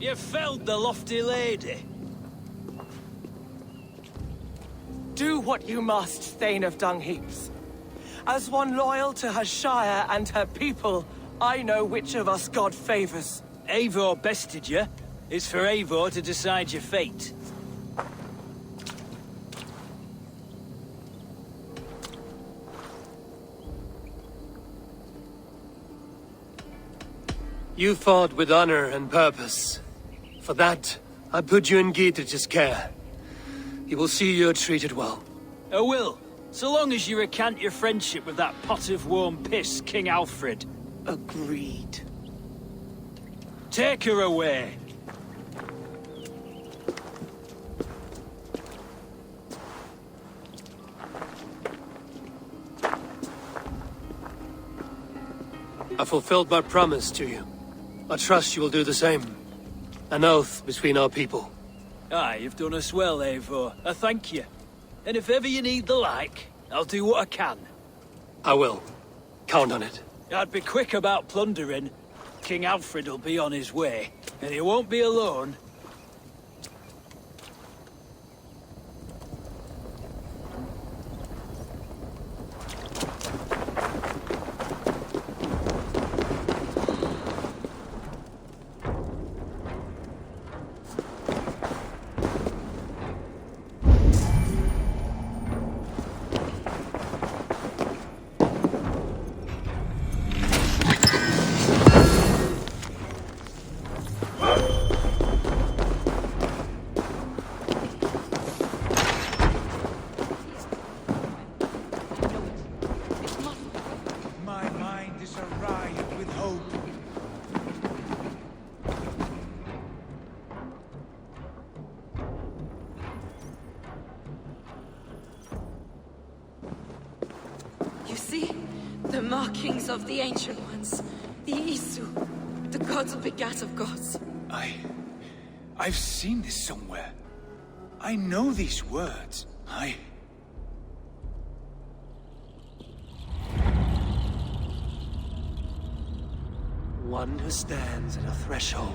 You felled the lofty lady. Do what you must, Thane of Dungheaps. As one loyal to her shire and her people, I know which of us God favors. Eivor bested you. It's for Eivor to decide your fate. You fought with honor and purpose. For that, I put you in Gietrich's care. He will see you're treated well. I will, so long as you recant your friendship with that pot of warm piss, King Alfred. Agreed. Take her away. I fulfilled my promise to you. I trust you will do the same. An oath between our people. Aye, you've done us well, Eivor. I thank you. And if ever you need the like, I'll do what I can. I will. Count on it. I'd be quick about plundering. King Alfred will be on his way, and he won't be alone. The markings of the Ancient Ones. The Isu. The gods begat of gods. I've seen this somewhere. I know these words. One who stands at a threshold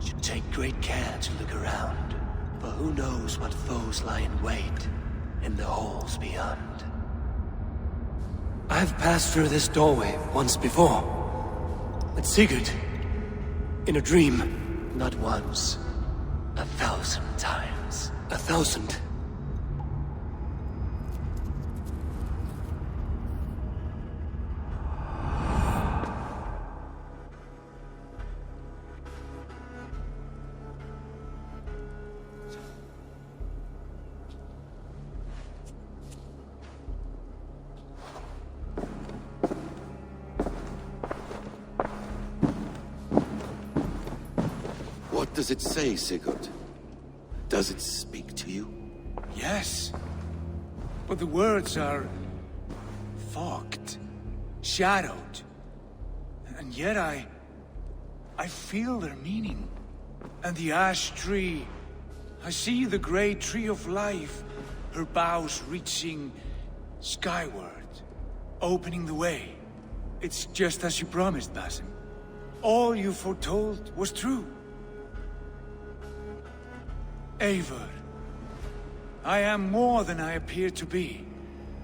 should take great care to look around, for who knows what foes lie in wait in the halls beyond. I've passed through this doorway once before. With Sigurd. In a dream. Not once. 1,000 times. 1,000. What does it say, Sigurd? Does it speak to you? Yes. But the words are... fogged. Shadowed. And yet I feel their meaning. And the ash tree... I see the great tree of life, her boughs reaching skyward, opening the way. It's just as you promised, Basim. All you foretold was true. Eivor, I am more than I appear to be.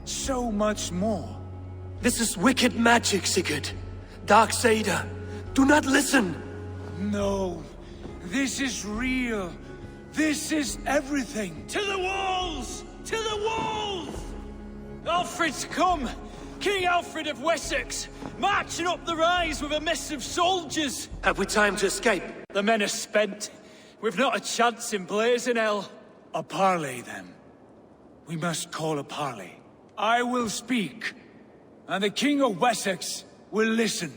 So much more. This is wicked magic, Sigurd. Dark Seder. Do not listen! No. This is real. This is everything. To the walls! To the walls! Alfred's come! King Alfred of Wessex! Marching up the rise with a mess of soldiers! Have we time to escape? The men are spent. We've not a chance in blazing hell. A parley, then. We must call a parley. I will speak, and the King of Wessex will listen.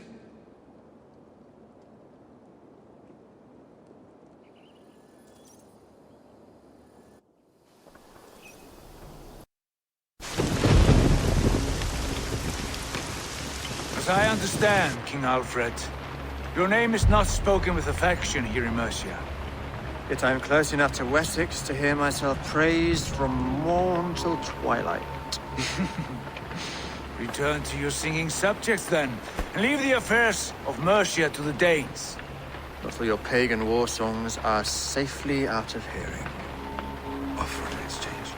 As I understand, King Alfred, your name is not spoken with affection here in Mercia. Yet I am close enough to Wessex to hear myself praised from morn till twilight. Return to your singing subjects, then, and leave the affairs of Mercia to the Danes. but for your pagan war songs are safely out of hearing. Offer an exchange.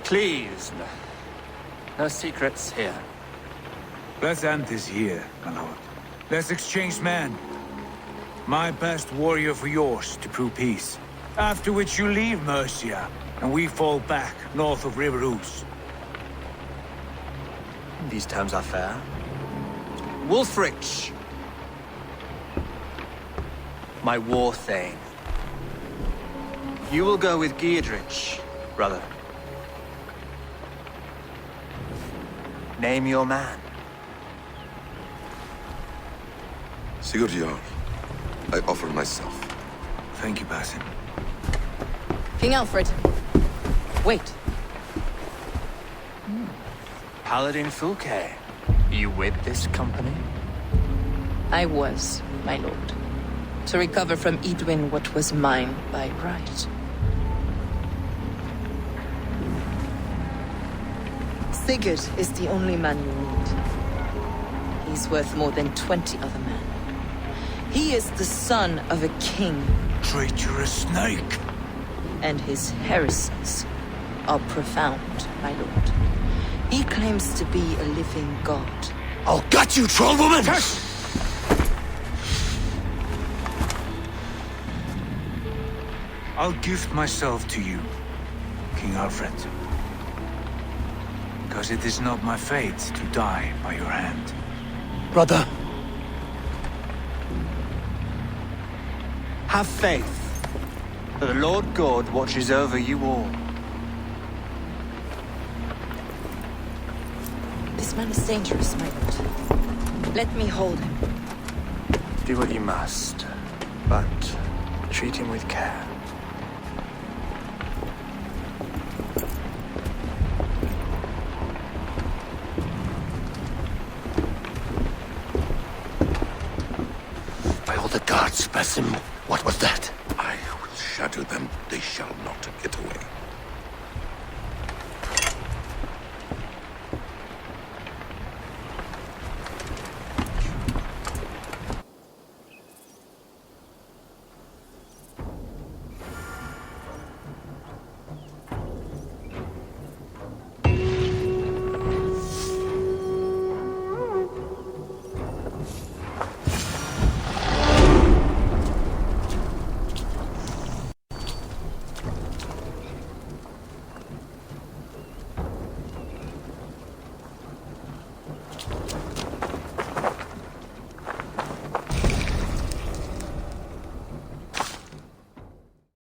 Please, no secrets here. Let's end this here, my lord. Let's exchange men. My best warrior for yours to prove peace. After which you leave Mercia, and we fall back north of River Ouse. These terms are fair. Wulfrich! My war thane. You will go with Giedrich, brother. Name your man. Sigurd Jarl, I offer myself. Thank you, Basim. King Alfred. Wait. Paladin Fulke, you with this company? I was, my lord. To recover from Edwin what was mine by right. Sigurd is the only man you need. He's worth more than 20 other men. He is the son of a king. Traitorous snake! And his heresies are profound, my lord. He claims to be a living god. I'll gut you, troll woman! I'll gift myself to you, King Alfred. Because it is not my fate to die by your hand. Brother. Have faith that the Lord God watches over you all. This man is dangerous, my lord. Let me hold him. Do what you must, but treat him with care. By all the gods, Basim, what was that? I will shatter them. They shall not get away.